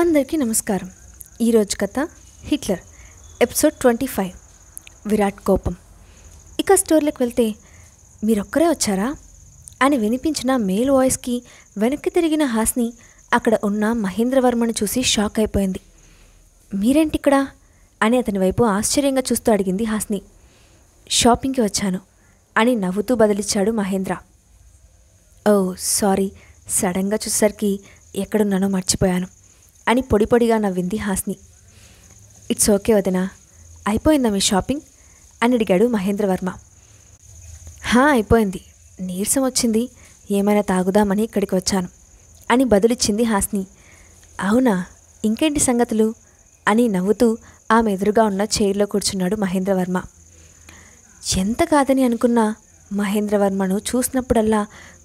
అందరికీ నమస్కారం. ఈరోజు కథ హిట్లర్ ఎపిసోడ్ 25 విరాట్ కోపం. ఇక స్టోరీలోకి వెళ్తే, మీరొక్కరే వచ్చారా అని వినిపించిన మేల్ వాయిస్కి వెనక్కి తిరిగిన హాస్ని అక్కడ ఉన్న మహేంద్రవర్మను చూసి షాక్ అయిపోయింది. మీరేంటిక్కడ అని అతని వైపు ఆశ్చర్యంగా చూస్తూ అడిగింది హాస్ని. షాపింగ్కి వచ్చాను అని నవ్వుతూ బదిలిచ్చాడు మహేంద్ర. ఓ సారీ, సడన్గా చూసేసరికి ఎక్కడున్నానో మర్చిపోయాను అని పొడి పొడిగా నవ్వింది హాస్ని. ఇట్స్ ఓకే వదినా, అయిపోయిందా మీ షాపింగ్ అని అడిగాడు మహేంద్రవర్మ. అయిపోయింది, నీరసం వచ్చింది, ఏమైనా తాగుదామని ఇక్కడికి వచ్చాను అని బదులిచ్చింది హాస్ని. అవునా, ఇంకేంటి సంగతులు అని నవ్వుతూ ఆమె ఎదురుగా ఉన్న చైర్లో కూర్చున్నాడు మహేంద్రవర్మ. ఎంత కాదని అనుకున్నా మహేంద్రవర్మను చూసినప్పుడల్లా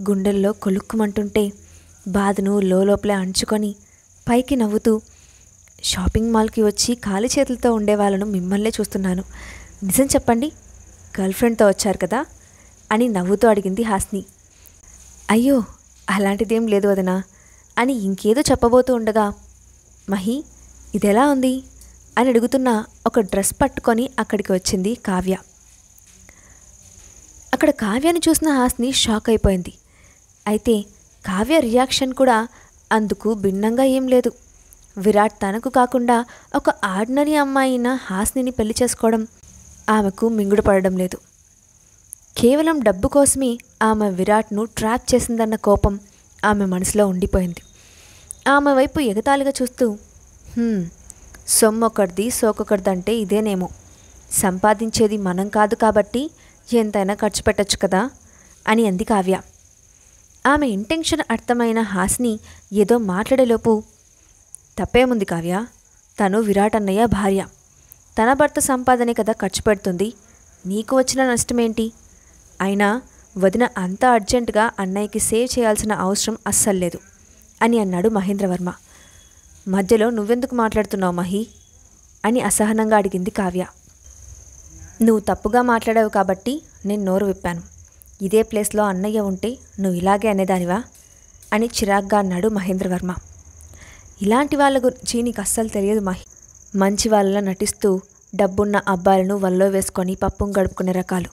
గుండెల్లో కొలుక్కుమంటుంటే బాధను లోపలే అణుచుకొని పైకి నవ్వుతూ, షాపింగ్ మాల్కి వచ్చి ఖాళీ చేతులతో ఉండే వాళ్ళను మిమ్మల్నే చూస్తున్నాను, నిజం చెప్పండి, గర్ల్ ఫ్రెండ్తో వచ్చారు కదా అని నవ్వుతూ అడిగింది హాస్ని. అయ్యో అలాంటిదేం లేదు వదినా అని ఇంకేదో చెప్పబోతూ ఉండగా, మహి ఇదెలా ఉంది అని అడుగుతున్న ఒక డ్రెస్ పట్టుకొని అక్కడికి వచ్చింది కావ్య. అక్కడ కావ్యను చూసిన హాస్ని షాక్ అయిపోయింది. అయితే కావ్య రియాక్షన్ కూడా అందుకు భిన్నంగా ఏం లేదు. విరాట్ తనకు కాకుండా ఒక ఆర్డినరీ అమ్మాయిన హాస్నిని పెళ్లి చేసుకోవడం ఆమెకు మింగుడు పడడం లేదు. కేవలం డబ్బు కోసమే ఆమె విరాట్ను ట్రాప్ చేసిందన్న కోపం ఆమె మనసులో ఉండిపోయింది. ఆమె వైపు ఎగతాళిగా చూస్తూ, సొమ్మొకరిది సోకొకరిదంటే ఇదేనేమో, సంపాదించేది మనం కాదు కాబట్టి ఎంతైనా ఖర్చు పెట్టచ్చు కదా అని అంది కావ్య. ఆమె ఇంటెన్షన్ అర్థమైన హాస్ని ఏదో మాట్లాడేలోపు, తప్పేముంది కావ్య, తను విరాట్ అన్నయ్య భార్య, తన భర్త సంపాదనే కదా ఖర్చు పెడుతుంది, నీకు వచ్చిన నష్టమేంటి, అయినా వదిన అంత అర్జెంటుగా అన్నయ్యకి సేవ్ చేయాల్సిన అవసరం అస్సలు లేదు అని అన్నాడు మహేంద్రవర్మ. మధ్యలో నువ్వెందుకు మాట్లాడుతున్నావు మహి అని అసహనంగా అడిగింది కావ్య. నువ్వు తప్పుగా మాట్లాడావు కాబట్టి నేను నోరు విప్పాను, ఇదే ప్లేస్లో అన్నయ్య ఉంటే నువ్వు ఇలాగే అనేదానివా అని చిరాగ్గా అన్నాడు మహేంద్రవర్మ. ఇలాంటి వాళ్ళ గురించి నీకు అస్సలు తెలియదు మహి, మంచి వాళ్ళలా నటిస్తూ డబ్బున్న అబ్బాయిలను వల్లో వేసుకొని పప్పుం గడుపుకునే రకాలు,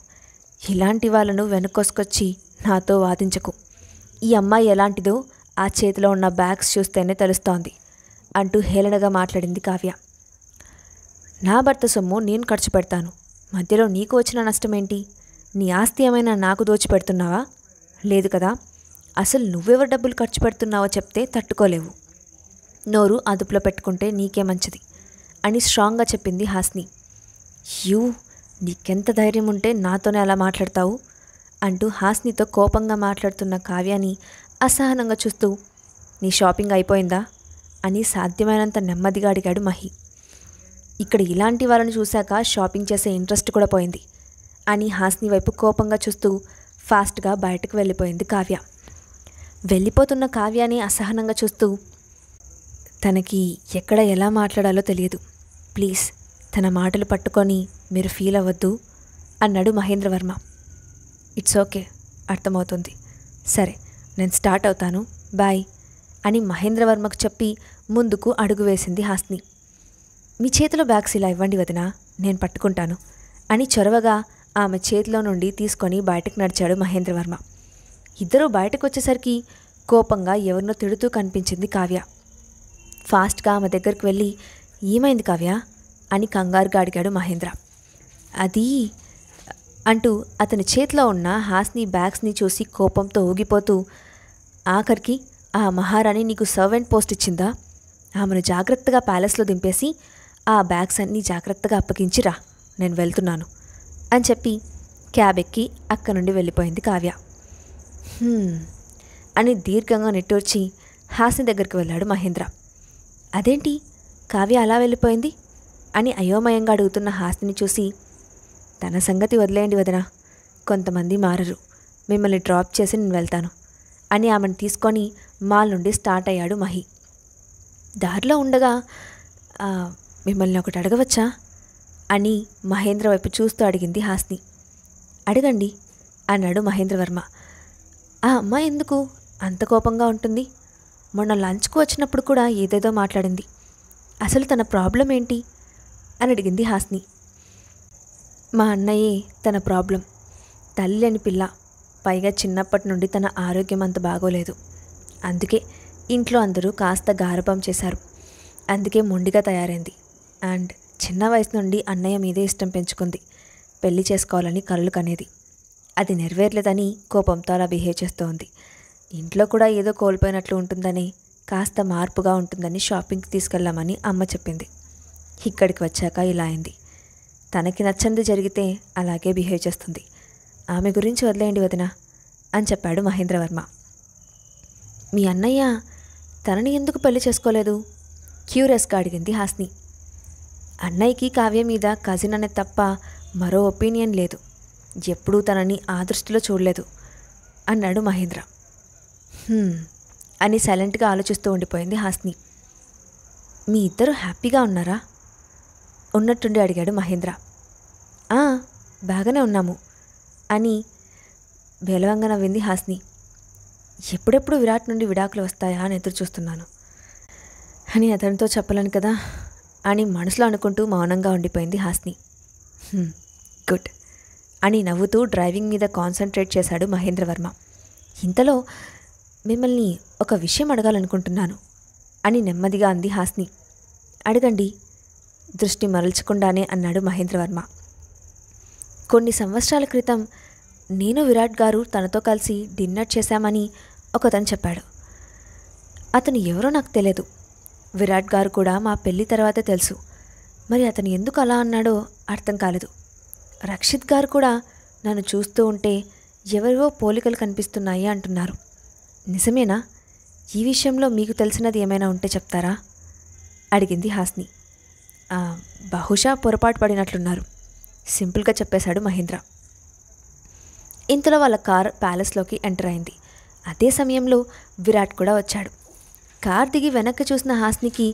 ఇలాంటి వాళ్ళను వెనకొసుకొచ్చి నాతో వాదించకు, ఈ అమ్మాయి ఎలాంటిదో ఆ చేతిలో ఉన్న బ్యాగ్స్ చూస్తేనే తెలుస్తోంది అంటూ హేళనగా మాట్లాడింది కావ్య. నా భర్త సొమ్ము నేను ఖర్చు పెడతాను, మధ్యలో నీకు వచ్చిన నష్టమేంటి, నీ ఆస్తి ఏమైనా నాకు దోచిపెడుతున్నావా, లేదు కదా, అసలు నువ్వెవరు డబ్బులు ఖర్చు పెడుతున్నావో చెప్తే తట్టుకోలేవు, నోరు అదుపులో పెట్టుకుంటే నీకే మంచిది అని స్ట్రాంగ్గా చెప్పింది హాస్ని. నీకెంత ధైర్యం ఉంటే నాతోనే అలా మాట్లాడతావు అంటూ హాస్నితో కోపంగా మాట్లాడుతున్న కావ్యాని అసహనంగా చూస్తూ, నీ షాపింగ్ అయిపోయిందా అని సాధ్యమైనంత నెమ్మదిగా అడిగాడు మహి. ఇక్కడ ఇలాంటి వాళ్ళని చూశాక షాపింగ్ చేసే ఇంట్రెస్ట్ కూడా పోయింది అని హాస్ని వైపు కోపంగా చూస్తూ ఫాస్ట్గా బయటకు వెళ్ళిపోయింది కావ్య. వెళ్ళిపోతున్న కావ్యాని అసహనంగా చూస్తూ, తనకి ఎక్కడ ఎలా మాట్లాడాలో తెలియదు, ప్లీజ్ తన మాటలు పట్టుకొని మీరు ఫీల్ అవ్వద్దు అన్నాడు మహేంద్రవర్మ. ఇట్స్ ఓకే, అర్థమవుతుంది, సరే నేను స్టార్ట్ అవుతాను, బాయ్ అని మహేంద్రవర్మకు చెప్పి ముందుకు అడుగు వేసింది హాస్ని. మీ చేతిలో బ్యాగ్స్ ఇలా ఇవ్వండి వదినా, నేను పట్టుకుంటాను అని చొరవగా ఆమె చేతిలో నుండి తీసుకొని బయటకు నడిచాడు మహేంద్రవర్మ. ఇద్దరూ బయటకు వచ్చేసరికి కోపంగా ఎవరినో తిడుతూ కనిపించింది కావ్య. ఫాస్ట్గా ఆమె దగ్గరికి వెళ్ళి, ఏమైంది కావ్య అని కంగారుగా అడిగాడు మహేంద్ర. అది అంటూ అతని చేతిలో ఉన్న హాస్ని బ్యాగ్స్ని చూసి కోపంతో ఊగిపోతూ, ఆఖరికి ఆ మహారాణి నీకు సర్వెంట్ పోస్ట్ ఇచ్చిందా, ఆమెను జాగ్రత్తగా ప్యాలెస్లో దింపేసి ఆ బ్యాగ్స్ అన్నీ జాగ్రత్తగా అప్పగించిరా, నేను వెళ్తున్నాను అని చెప్పి క్యాబ్ ఎక్కి అక్కడి నుండి వెళ్ళిపోయింది కావ్య. అని దీర్ఘంగా నిట్టూర్చి హాస్ని దగ్గరికి వెళ్ళాడు మహేంద్ర. అదేంటి కావ్య అలా వెళ్ళిపోయింది అని అయోమయంగా అడుగుతున్న హాస్ని చూసి, తన సంగతి వదిలేయండి వదినా, కొంతమంది మారరు, మిమ్మల్ని డ్రాప్ చేసి నేను వెళ్తాను అని ఆమెను తీసుకొని మాల్ నుండి స్టార్ట్ అయ్యాడు మహి. దారిలో ఉండగా, మిమ్మల్ని ఒకటి అడగవచ్చా అని మహేంద్ర వైపు చూస్తూ అడిగింది హాస్ని. అడగండి అన్నాడు మహేంద్రవర్మ. ఆ అమ్మాయి ఎందుకు అంత కోపంగా ఉంటుంది, మొన్న లంచ్కు వచ్చినప్పుడు కూడా ఏదేదో మాట్లాడింది, అసలు తన ప్రాబ్లం ఏంటి అని అడిగింది హాస్ని. మా అన్నయ్యే తన ప్రాబ్లం. తల్లి లేని పిల్ల, పైగా చిన్నప్పటి నుండి తన ఆరోగ్యం అంత బాగోలేదు. అందుకే ఇంట్లో అందరూ కాస్త గారాబం చేశారు. అందుకే మొండిగా తయారైంది. అండ్ చిన్న వయసు నుండి అన్నయ్య మీదే ఇష్టం పెంచుకుంది. పెళ్లి చేసుకోవాలని కలలు కనేది. అది నెరవేరలేదని కోపంతో అలా బిహేవ్ చేస్తూ ఉంది. ఇంట్లో కూడా ఏదో కోల్పోయినట్లు ఉంటుందని, కాస్త మార్పుగా ఉంటుందని షాపింగ్కి తీసుకెళ్లామని అమ్మ చెప్పింది. ఇక్కడికి వచ్చాక ఇలా అయింది. తనకి నచ్చనిది జరిగితే అలాగే బిహేవ్ చేస్తుంది. ఆమె గురించి వదిలేయండి వదిన అని చెప్పాడు మహేంద్రవర్మ. మీ అన్నయ్య తనని ఎందుకు పెళ్లి చేసుకోలేదు? క్యూరియస్గా అడిగింది హాస్ని. అన్నయ్యకి కావ్య మీద కజిన్ అనే తప్ప మరో ఒపీనియన్ లేదు. ఎప్పుడూ తనని ఆ దృష్టిలో చూడలేదు అన్నాడు మహేంద్ర. అని సైలెంట్గా ఆలోచిస్తూ ఉండిపోయింది హాస్ని. మీ ఇద్దరు హ్యాపీగా ఉన్నారా ఉన్నట్టుండి అడిగాడు మహేంద్ర. బాగానే ఉన్నాము అని బేలవంగా నవ్వింది హాస్ని. ఎప్పుడెప్పుడు విరాట్ నుండి విడాకులు వస్తాయా అని ఎదురు చూస్తున్నాను అని అతనితో చెప్పలేను కదా అని మనసులో అనుకుంటూ మౌనంగా ఉండిపోయింది హాస్ని. గుడ్ అని నవ్వుతూ డ్రైవింగ్ మీద కాన్సన్ట్రేట్ చేశాడు మహేంద్రవర్మ. ఇంతలో మిమ్మల్ని ఒక విషయం అడగాలనుకుంటున్నాను అని నెమ్మదిగా అంది హాస్ని. అడగండి దృష్టి మరల్చకుండానే అన్నాడు మహేంద్రవర్మ. కొన్ని సంవత్సరాల క్రితం నేను విరాట్ గారు తనతో కలిసి డిన్నర్ చేశామని ఒకతను చెప్పాడు. అతను ఎవరో నాకు తెలియదు. విరాట్ గారు కూడా మా పెళ్లి తర్వాతే తెలుసు. మరి అతను ఎందుకు అలా అన్నాడో అర్థం కాలేదు. రక్షిత్ గారు కూడా నన్ను చూస్తూ ఉంటే ఎవరివో పోలికలు కనిపిస్తున్నాయి అంటున్నారు. నిజమేనా? ఈ విషయంలో మీకు తెలిసినది ఏమైనా ఉంటే చెప్తారా అడిగింది హాస్ని. బహుశా పొరపాటు పడినట్లున్నారు సింపుల్గా చెప్పేశాడు మహేంద్ర. ఇంతలో వాళ్ళ కార్ ప్యాలెస్లోకి ఎంటర్ అయింది. అదే సమయంలో విరాట్ కూడా వచ్చాడు. కార్ దిగి వెనక్కి చూసిన హాస్నికి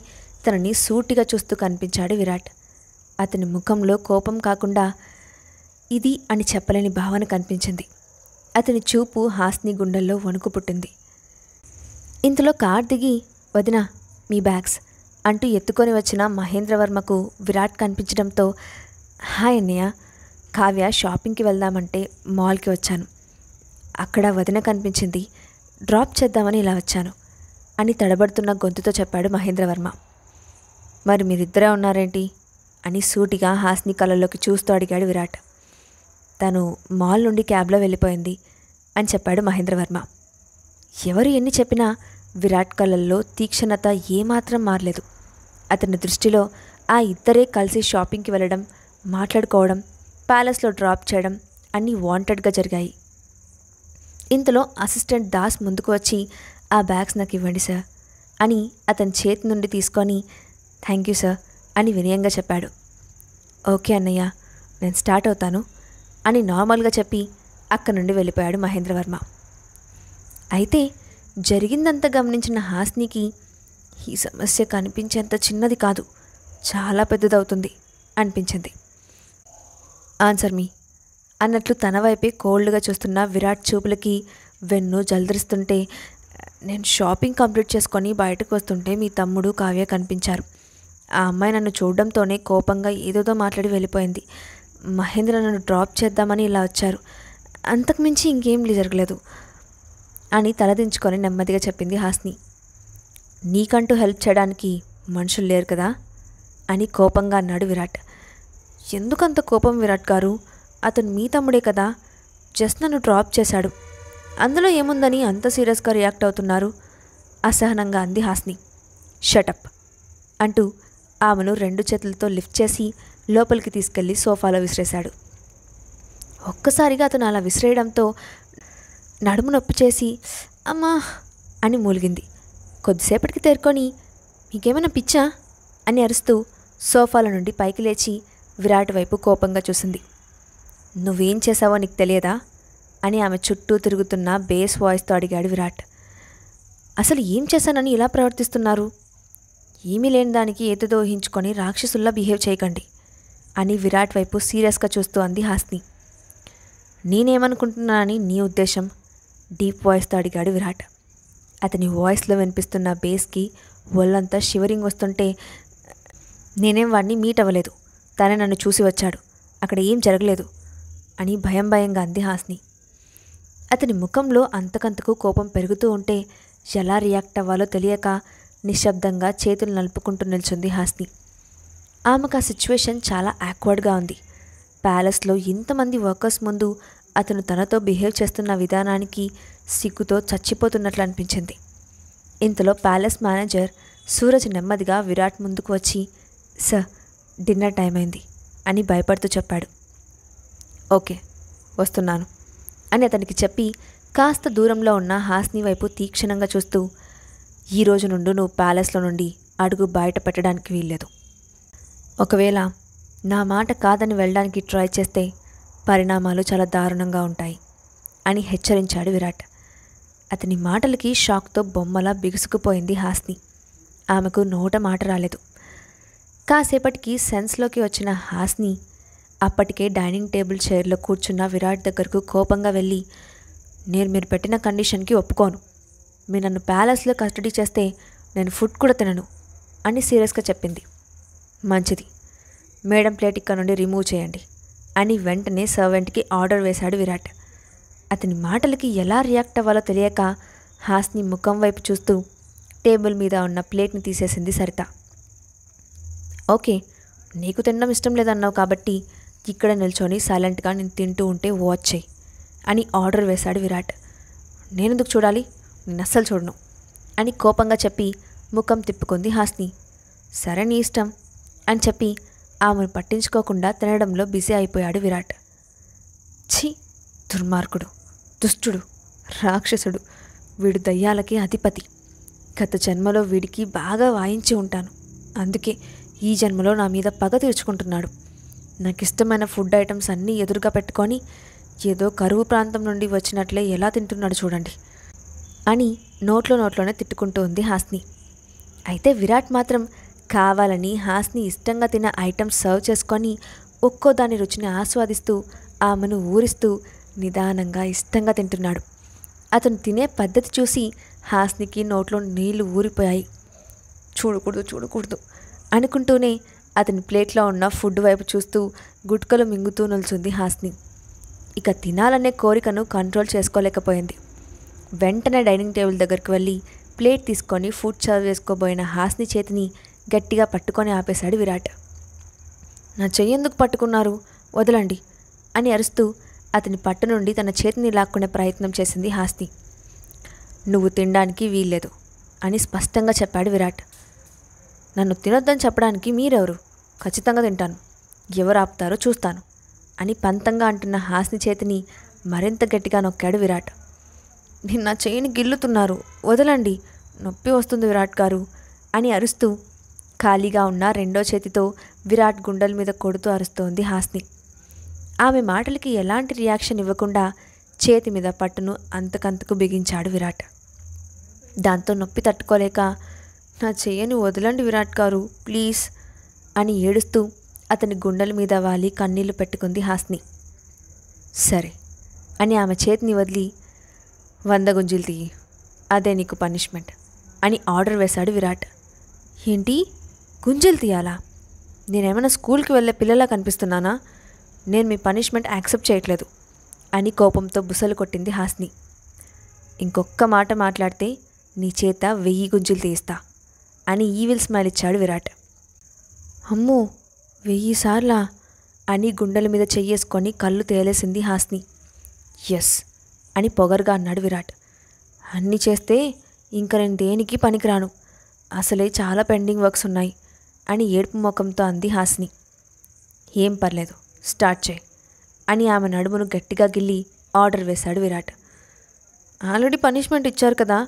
తనని సూటిగా చూస్తూ కనిపించాడు విరాట్. అతని ముఖంలో కోపం కాకుండా ఇది అని చెప్పలేని భావన కనిపించింది. అతని చూపు హాస్ని గుండెల్లో వణుకు పుట్టింది. ఇంతలో కార్ దిగి వదినా మీ బ్యాగ్స్ అంటూ ఎత్తుకొని వచ్చిన మహేంద్రవర్మకు విరాట్ కనిపించడంతో హాయ్ అన్నయ్య, కావ్య షాపింగ్కి వెళ్దామంటే మాల్కి వచ్చాను. అక్కడ వదిన కనిపించింది, డ్రాప్ చేద్దామని ఇలా వచ్చాను అని తడబడుతున్న గొంతుతో చెప్పాడు మహేంద్రవర్మ. మరి మీరిద్దరే ఉన్నారేంటి అని సూటిగా హాస్ని కళ్ళలోకి చూస్తూ అడిగాడు విరాట్. తను మాల్ నుండి క్యాబ్లో వెళ్ళిపోయింది అని చెప్పాడు మహేంద్రవర్మ. ఎవరు ఎన్ని చెప్పినా విరాట్ కళ్ళల్లో తీక్షణత ఏమాత్రం మారలేదు. అతని దృష్టిలో ఆ ఇద్దరే కలిసి షాపింగ్కి వెళ్ళడం, మాట్లాడుకోవడం, ప్యాలెస్లో డ్రాప్ చేయడం అన్నీ వాంటెడ్గా జరిగాయి. ఇంతలో అసిస్టెంట్ దాస్ ముందుకు వచ్చి ఆ బ్యాగ్స్ నాకు ఇవ్వండి సార్ అని అతని చేతి నుండి తీసుకొని థ్యాంక్ యూ సార్ అని వినయంగా చెప్పాడు. ఓకే అన్నయ్య, నేను స్టార్ట్ అవుతాను అని నార్మల్గా చెప్పి అక్కడి నుండి వెళ్ళిపోయాడు మహేంద్రవర్మ. అయితే జరిగిందంతా గమనించిన హాస్నికి ఈ సమస్య కనిపించేంత చిన్నది కాదు, చాలా పెద్దదవుతుంది అనిపించింది. ఆన్సర్ మీ అన్నట్లు తన వైపే కోల్డ్గా చూస్తున్న విరాట్ చూపులకి వెన్ను జల్దరిస్తుంటే, నేను షాపింగ్ కంప్లీట్ చేసుకొని బయటకు వస్తుంటే మీ తమ్ముడు కావ్య కనిపించారు. ఆ అమ్మాయి నన్ను చూడడంతోనే కోపంగా ఏదోదో మాట్లాడి వెళ్ళిపోయింది. మహేంద్ర నన్ను డ్రాప్ చేద్దామని ఇలా వచ్చారు. అంతకుమించి ఇంకేం జరగలేదు అని తలదించుకొని నెమ్మదిగా చెప్పింది హాస్ని. నీకంటూ హెల్ప్ చేయడానికి మనుషులు లేరు కదా అని కోపంగా అన్నాడు విరాట్. ఎందుకంత కోపం విరాట్ గారు? అతను మీ తమ్ముడే కదా, జస్ట్ నన్ను డ్రాప్ చేశాడు. అందులో ఏముందని అంత సీరియస్గా రియాక్ట్ అవుతున్నారు అసహనంగా అంది హాస్ని. షటప్ అంటూ ఆమెను 2 చేతులతో లిఫ్ట్ చేసి లోపలికి తీసుకెళ్లి సోఫాలో విసిరేశాడు. ఒక్కసారిగా అతను అలా విసిరేయడంతో నడుము నొప్పి చేసి అమ్మా అని మూలిగింది. కొద్దిసేపటికి తేరుకొని మీకేమైనా పిచ్చా అని అరుస్తూ సోఫాల నుండి పైకి లేచి విరాట్ వైపు కోపంగా చూసింది. నువ్వేం చేశావో నీకు తెలియదా అని ఆమె చుట్టూ తిరుగుతున్న బేస్ వాయిస్తో అడిగాడు విరాట్. అసలు ఏం చేశానని ఇలా ప్రవర్తిస్తున్నారు? ఏమీ లేని దానికి ఏదో ఊహించుకొని రాక్షసుల్లా బిహేవ్ చేయకండి అని విరాట్ వైపు సీరియస్గా చూస్తూ అంది హాస్ని. నేనేమనుకుంటున్నానని నీ ఉద్దేశం? డీప్ వాయిస్తో అడిగాడు విరాట్. అతని వాయిస్లో వినిపిస్తున్న బేస్కి ఒళ్ళంతా షివరింగ్ వస్తుంటే, నేనేం వాడిని మీట్ అవ్వలేదు. తనే నన్ను చూసి వచ్చాడు. అక్కడ ఏం జరగలేదు అని భయంగా అంది హాస్ని. అతని ముఖంలో అంతకంతకు కోపం పెరుగుతూ ఉంటే ఎలా రియాక్ట్ అవ్వాలో తెలియక నిశ్శబ్దంగా చేతులు నలుపుకుంటూ నిల్చుంది హాస్ని. ఆమెకు ఆ సిచ్యువేషన్ చాలా యాక్వర్డ్గా ఉంది. ప్యాలెస్లో ఇంతమంది వర్కర్స్ ముందు అతను తనతో బిహేవ్ చేస్తున్న విధానానికి సిగ్గుతో చచ్చిపోతున్నట్లు అనిపించింది. ఇంతలో ప్యాలెస్ మేనేజర్ సూరజ్ నెమ్మదిగా విరాట్ ముందుకు వచ్చి, సార్, డిన్నర్ టైం అయింది అని భయపడుతూ చెప్పాడు. ఓకే, వస్తున్నాను అని అతనికి చెప్పి కాస్త దూరంలో ఉన్న హాస్ని వైపు తీక్షణంగా చూస్తూ, ఈ రోజు నుండి నువ్వు ప్యాలెస్లో నుండి అడుగు బయట పెట్టడానికి వీల్లేదు. ఒకవేళ నా మాట కాదని వెళ్ళడానికి ట్రై చేస్తే పరిణామాలు చాలా దారుణంగా ఉంటాయి అని హెచ్చరించాడు విరాట్. అతని మాటలకి షాక్తో బొమ్మలా బిగుసుకుపోయింది హాస్ని. ఆమెకు నోట మాట రాలేదు. కాసేపటికి సెన్స్లోకి వచ్చిన హాస్ని అప్పటికే డైనింగ్ టేబుల్ చైర్లో కూర్చున్న విరాట్ దగ్గరకు కోపంగా వెళ్ళి, మీరు పెట్టిన కండిషన్కి ఒప్పుకోను. మీరు నన్ను ప్యాలెస్లో కస్టడీ చేస్తే నేను ఫుడ్ కూడా తినను అని సీరియస్గా చెప్పింది. మంచిది, మేడం ప్లేట్ ఇక్కడ నుండి రిమూవ్ చేయండి అని వెంటనే సర్వెంట్కి ఆర్డర్ వేశాడు విరాట్. అతని మాటలకి ఎలా రియాక్ట్ అవ్వాలో తెలియక హాస్ని ముఖం వైపు చూస్తూ టేబుల్ మీద ఉన్న ప్లేట్ని తీసేసింది సరిత. ఓకే, నీకు తినడం ఇష్టం లేదన్నావు కాబట్టి ఇక్కడ నిల్చొని సైలెంట్గా నేను తింటూ ఉంటే వాచ్ చేయి అని ఆర్డర్ వేశాడు విరాట్. నేనెందుకు చూడాలి, నేను అస్సలు చూడను అని కోపంగా చెప్పి ముఖం తిప్పుకుంది హాస్ని. సరే, నీ ఇష్టం అని చెప్పి ఆమెను పట్టించుకోకుండా తినడంలో బిజీ అయిపోయాడు విరాట్. ఛీ, దుర్మార్గుడు, దుష్టుడు, రాక్షసుడు, వీడు దయ్యాలకి అధిపతి. గత జన్మలో వీడికి బాగా వాయించి ఉంటాను. అందుకే ఈ జన్మలో నా మీద పగ తీర్చుకుంటున్నాడు. నాకు ఇష్టమైన ఫుడ్ ఐటమ్స్ అన్నీ ఎదురుగా పెట్టుకొని ఏదో కరువు ప్రాంతం నుండి వచ్చినట్లే ఎలా తింటున్నాడు చూడండి అని నోట్లోనే తిట్టుకుంటూ ఉంది హాస్ని. అయితే విరాట్ మాత్రం కావాలని హాస్ని ఇష్టంగా తిన్న ఐటమ్స్ సర్వ్ చేసుకొని ఒక్కో దాని రుచిని ఆస్వాదిస్తూ ఆమెను ఊరిస్తూ నిదానంగా ఇష్టంగా తింటున్నాడు. అతను తినే పద్ధతి చూసి హాస్నికి నోట్లో నీళ్లు ఊరిపోయాయి. చూడకూడదు అనుకుంటూనే అతని ప్లేట్లో ఉన్న ఫుడ్ వైపు చూస్తూ గుట్కలు మింగుతూ నిల్చుంది హాస్ని. ఇక తినాలనే కోరికను కంట్రోల్ చేసుకోలేకపోయింది. వెంటనే డైనింగ్ టేబుల్ దగ్గరికి వెళ్ళి ప్లేట్ తీసుకొని ఫుడ్ సర్వ్ చేసుకోబోయిన హాస్ని చేతిని గట్టిగా పట్టుకొని ఆపేశాడు విరాట్. నా చెయ్యి ఎందుకు పట్టుకున్నారు, వదలండి అని అరుస్తూ అతని పట్టు నుండి తన చేతిని లాక్కునే ప్రయత్నం చేసింది హాస్ని. నువ్వు తినడానికి వీల్లేదు అని స్పష్టంగా చెప్పాడు విరాట్. నన్ను తినొద్దని చెప్పడానికి మీరెవరు? ఖచ్చితంగా తింటాను, ఎవరు ఆపుతారో చూస్తాను అని పంతంగా అంటున్న హాస్ని చేతిని మరింత గట్టిగా నొక్కాడు విరాట్. నిన్న చెయ్యిని గిల్లుతున్నారు, వదలండి, నొప్పి వస్తుంది విరాట్ గారు అని అరుస్తూ ఖాళీగా ఉన్న రెండో చేతితో విరాట్ గుండెల మీద కొడుతూ అరుస్తోంది హాస్ని. ఆమె మాటలకి ఎలాంటి రియాక్షన్ ఇవ్వకుండా చేతి మీద పట్టును అంతకంతకు బిగించాడు విరాట్. దాంతో నొప్పి తట్టుకోలేక, నా చెయ్యని వదలండి విరాట్ గారు, ప్లీజ్ అని ఏడుస్తూ అతని గుండెల మీద వాలి కన్నీళ్లు పెట్టుకుంది హాస్ని. సరే అని ఆమె చేతిని వదిలి, 100 గుంజీలు తీయి, అదే నీకు పనిష్మెంట్ అని ఆర్డర్ వేశాడు విరాట్. ఏంటి, గుంజీలు తీయాలా? నేనేమైనా స్కూల్కి వెళ్ళే పిల్లలా కనిపిస్తున్నానా? నేను మీ పనిష్మెంట్ యాక్సెప్ట్ చేయట్లేదు అని కోపంతో బుసలు కొట్టింది హాస్ని. ఇంకొక్క మాట మాట్లాడితే నీ చేత 1000 గుంజీలు తీస్తా అని ఈవిల్ స్మైల్ ఇచ్చాడు విరాట్. అమ్మో, 1000 సార్లా అని గుండెల మీద చెయ్యేసుకొని కళ్ళు తేలేసింది హాస్ని. ఎస్ అని పొగరుగా అన్నాడు విరాట్. అన్నీ చేస్తే ఇంక నేను దేనికి పనికిరాను, అసలే చాలా పెండింగ్ వర్క్స్ ఉన్నాయి అని ఏడుపు ముఖంతో అంది హాస్ని. ఏం పర్లేదు, స్టార్ట్ చేయి అని ఆమె నడుమును గట్టిగా గిల్లి ఆర్డర్ వేశాడు విరాట్. ఆల్రెడీ పనిష్మెంట్ ఇచ్చారు కదా,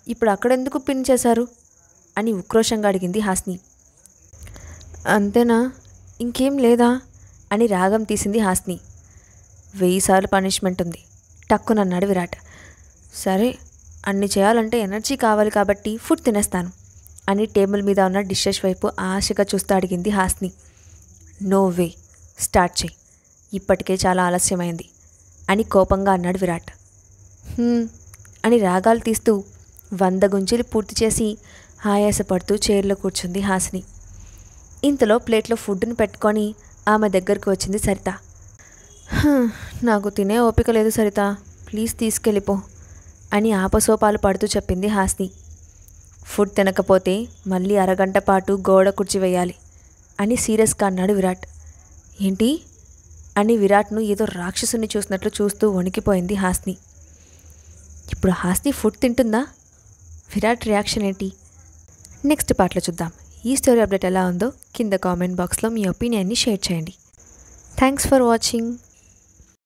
ఇప్పుడు అక్కడెందుకు పిన్ చేశారు అని ఉక్రోషంగా అడిగింది హాస్ని. అంతేనా, ఇంకేం లేదా అని రాగం తీసింది హాస్ని. 1000 సార్లు పనిష్మెంట్ ఉంది టక్కునన్నాడు విరాట్. సరే, అన్ని చేయాలంటే ఎనర్జీ కావాలి కాబట్టి ఫుడ్ తినేస్తాను అని టేబుల్ మీద ఉన్న డిషెస్ వైపు ఆశగా చూస్తూ అడిగింది హాస్ని. నో వే, స్టార్ట్ చేయి, ఇప్పటికే చాలా ఆలస్యమైంది అని కోపంగా అన్నాడు విరాట్. అని రాగాలు తీస్తూ 100 గుంజీలు పూర్తి చేసి ఆయాసపడుతూ చైర్లో కూర్చుంది హాస్ని. ఇంతలో ప్లేట్లో ఫుడ్ని పెట్టుకొని ఆమె దగ్గరకు వచ్చింది సరిత. నాకు తినే ఓపిక లేదు సరిత, ప్లీజ్ తీసుకెళ్ళిపో అని ఆపసోపాలు పడుతూ చెప్పింది హాస్ని. ఫుడ్ తినకపోతే మళ్ళీ అరగంట పాటు గోడ కుర్చీ వేయాలి అని సీరియస్గా అన్నాడు విరాట్. ఏంటి అని విరాట్ను ఏదో రాక్షసుని చూసినట్లు చూస్తూ వణికిపోయింది హాస్ని. ఇప్పుడు హాస్ని ఫుడ్ తింటుందా? విరాట్ రియాక్షన్ ఏంటి? నెక్స్ట్ పార్ట్లో చూద్దాం. ఈ స్టోరీ అప్డేట్ ఎలా ఉందో కింద కామెంట్ బాక్స్లో మీ ఒపీనియన్ని షేర్ చేయండి. Thanks for watching.